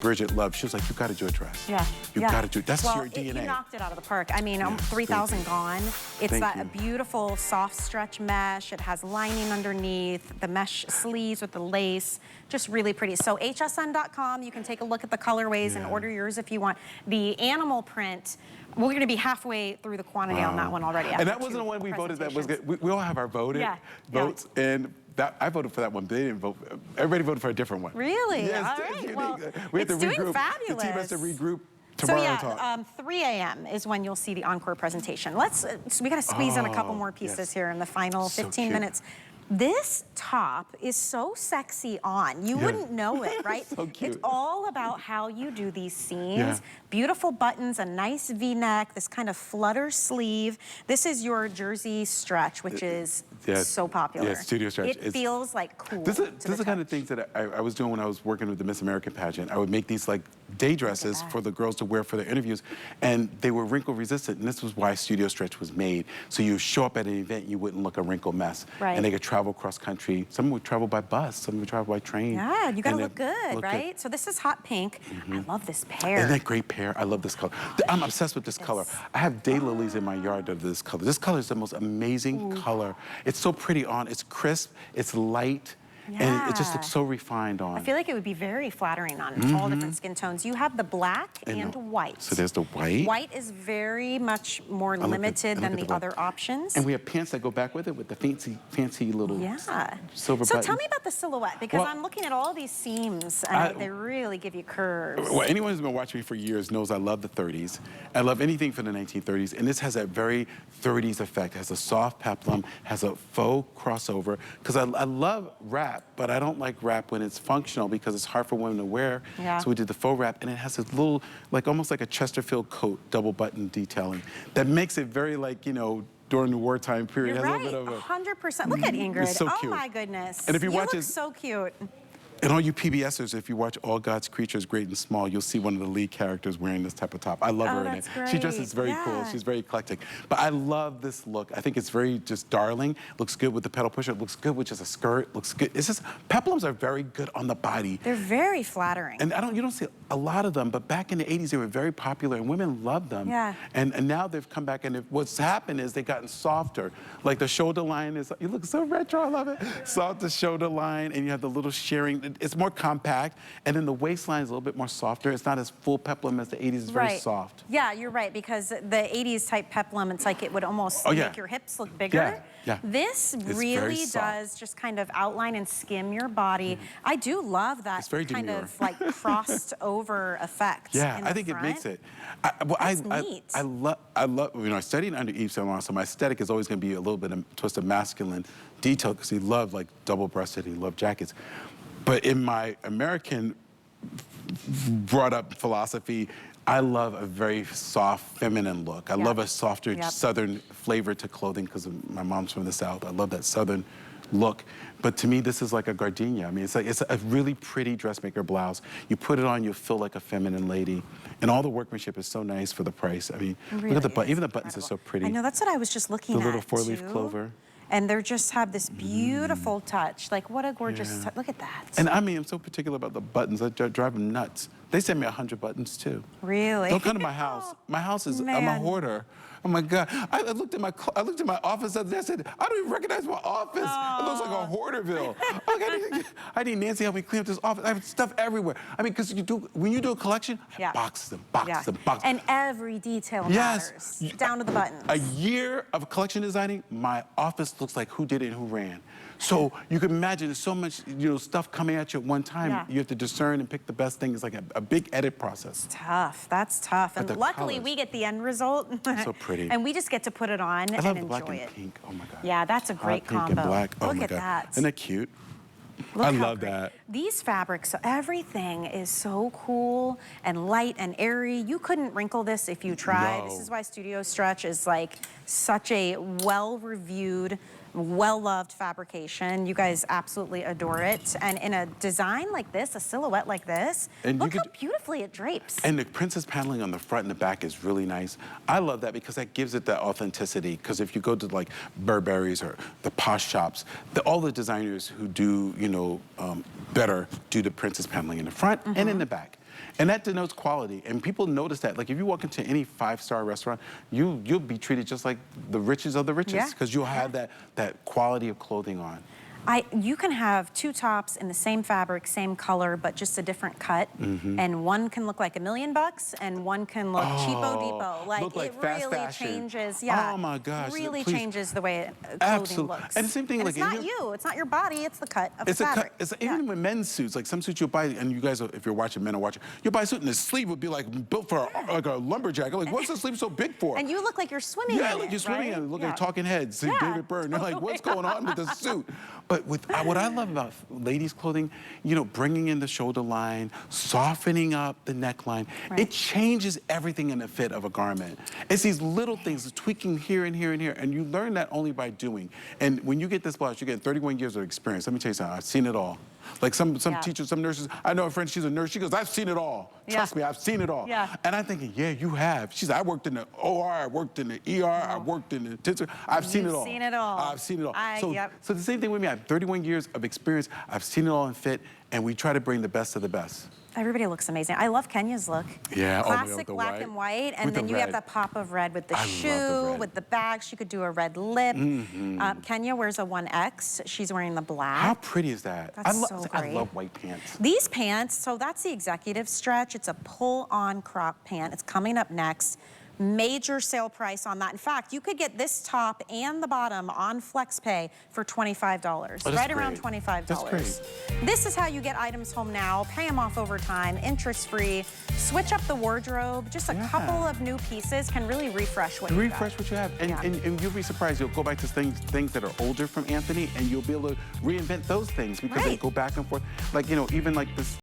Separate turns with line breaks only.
Bridget loved. She was like, you got to do a dress.
Yeah.
You got to do it. That's your DNA.
You knocked it out of the park. I mean, 3,000 gone. It's a beautiful soft stretch mesh. It has lining underneath, the mesh sleeves with the lace. Just really pretty. So hsn.com, you can take a look at the colorways and order yours if you want. The animal print, we're going to be halfway through the quantity on that one already.
And that wasn't the one we voted that was good. We all have our votes. And I voted for that one. They didn't vote. Everybody voted for a different one.
Really?
Yes,
all right. Well,
we have to regroup.
Doing fabulous.
The team has to regroup tomorrow.
So 3 a.m. is when you'll see the encore presentation. So we got to squeeze in a couple more pieces here in the final 15 minutes. This top is so sexy on. You wouldn't know it, right?
So cute.
It's all about how you do these seams. Beautiful buttons, a nice V-neck, this kind of flutter sleeve. This is your jersey stretch, which is so popular.
Yeah, studio stretch.
It feels like cool.
This is the kind of things that I was doing when I was working with the Miss America pageant. I would make these like day dresses for the girls to wear for their interviews, and they were wrinkle resistant, and this was why studio stretch was made. So you show up at an event, you wouldn't look a wrinkle mess. Right. And they could travel cross country. Some would travel by bus, some would travel by train.
Yeah, you gotta look good, right? So this is hot pink. I love this pear.
Isn't that great pear? I love this color. I'm obsessed with this color. I have daylilies in my yard that are this color. This color is the most amazing color. It's so pretty on. It's crisp, it's light. And it just looks so refined on.
I feel like it would be very flattering on all different skin tones. You have the black and white.
So there's the white.
White is very much more limited than the other options.
And we have pants that go back with it with the fancy little silver buttons.
So tell me about the silhouette, because I'm looking at all these seams and they really give you curves.
Well, anyone who's been watching me for years knows I love the 30s. I love anything from the 1930s. And this has that very 30s effect. It has a soft peplum, has a faux crossover. Because I love wrap, but I don't like wrap when it's functional because it's hard for women to wear. So we did the faux wrap, and it has this little, like almost like a Chesterfield coat, double button detailing that makes it very like, you know, during the wartime period.
You're right, 100%. Look at Ingrid.
It's so
oh
cute.
My goodness.
And if you watch
look so cute.
And all you PBSers, if you watch All God's Creatures, Great and Small, you'll see one of the lead characters wearing this type of top. I love her in it.
Great.
She dresses very cool. She's very eclectic. But I love this look. I think it's very just darling. Looks good with the pedal pusher. Looks good with just a skirt. Looks good. It's just, peplums are very good on the body.
They're very flattering.
And you don't see a lot of them, but back in the 80s, they were very popular and women loved them. And now they've come back, and what's happened is they've gotten softer. Like the shoulder line is, you look so retro, I love it. Soft the shoulder line, and you have the little shearing. It's more compact. And then the waistline is a little bit more softer. It's not as full peplum as the 80s. It's very soft.
Yeah, you're right, because the 80s type peplum, it's like it would almost make your hips look bigger. This really does just kind of outline and skim your body. I do love that kind of like crossed over effect.
I think it makes it. I love, you know, I studied under Yves Saint Laurent, so my aesthetic is always going to be a little bit of twist of masculine detail, because he loved like double-breasted, he loved jackets. But in my American brought up philosophy, I love a very soft, feminine look. I love a softer Southern flavor to clothing because my mom's from the South. I love that Southern look. But to me, this is like a gardenia. I mean, it's a really pretty dressmaker blouse. You put it on, you feel like a feminine lady. And all the workmanship is so nice for the price. I mean, look at the button. Even the buttons are so pretty.
I know, that's what I was just looking at,
the little four-leaf clover.
And they just have this beautiful touch. Like, what a gorgeous touch. Look at that.
And I mean, I'm so particular about the buttons. I drive them nuts. They send me 100 buttons, too.
Really?
Don't come to my house. My house is, I'm a hoarder. Oh, my God. I looked at my office the other day. I said, I don't even recognize my office. It looks like a hoarderville. I need Nancy help me clean up this office. I have stuff everywhere. I mean, because when you do a collection, boxes and boxes and boxes.
And every detail matters, down to the buttons.
A year of collection designing, my office looks like who did it and who ran. So you can imagine there's so much, you know, stuff coming at you at one time. You have to discern and pick the best thing. It's like a big edit process.
It's tough. That's tough. And luckily, we get the end result.
So pretty.
And we just get to put it on and enjoy it.
I love the black and pink. Oh my God.
Yeah, that's a great combo.
Pink and black. Oh
Look
my
at
God.
that.
Isn't that cute?
I
love that.
These fabrics, everything is so cool and light and airy. You couldn't wrinkle this if you tried. This is why Studio Stretch is like such a well-reviewed, well-loved fabrication. You guys absolutely adore it. And in a design like this, a silhouette like this, look how beautifully it drapes.
And the princess paneling on the front and the back is really nice. I love that because that gives it that authenticity. Because if you go to like Burberry's or the posh shops, all the designers who do, you know, better do the princess paneling in the front and in the back. And that denotes quality. And people notice that. Like if you walk into any 5-star restaurant, you'll be treated just like the richest of the richest because you'll have that quality of clothing on.
You can have 2 tops in the same fabric, same color, but just a different cut. And one can look like $1 million and one can look cheapo depot. Like
look like
it
fast
really
fashion.
changes.
Oh my gosh.
Really
please.
changes the way clothing looks.
And the same thing,
and
like
it's not you, it's not your body, it's the cut of the fabric.
Even with men's suits, like some suits you'll buy, and you guys, if you're watching, men are watching, you'll buy a suit and the sleeve would be like built for like a lumberjack. I'm like, what's the sleeve so big for?
And you look like you're swimming in
like you're swimming in it. Look at Talking Heads, David Byrne. They're like, what's going on with the suit? But what I love about ladies' clothing, you know, bringing in the shoulder line, softening up the neckline, it changes everything in the fit of a garment. It's these little things, tweaking here and here and here, and you learn that only by doing. And when you get this blouse, you get 31 years of experience. Let me tell you something, I've seen it all. Like some teachers, some nurses, I know a friend, she's a nurse, she goes, I've seen it all. Trust me, I've seen it all. And I'm thinking, yeah, you have. She's I worked in the OR, I worked in the ER, I worked in the intensive, I've seen it all.
Seen it all.
I've seen it all. So the same thing with me, I have 31 years of experience, I've seen it all in fit, and we try to bring the best of the best.
Everybody looks amazing. I love Kenya's look.
Yeah,
classic black and white, and then you have the pop of red with the shoe, with the bag. She could do a red lip. Kenya wears a 1X. She's wearing the black.
How pretty is that?
That's so great.
I love white pants.
These pants, so that's the executive stretch. It's a pull-on crop pant. It's coming up next. Major sale price on that. In fact, you could get this top and the bottom on FlexPay for $25. Right around $25.
That's great.
This is how you get items home now. Pay them off over time, interest-free. Switch up the wardrobe. Just a couple of new pieces can really refresh what you have.
Refresh what you have. And you'll be surprised. You'll go back to things that are older from Antthony, and you'll be able to reinvent those things because they go back and forth. Like, you know, even like this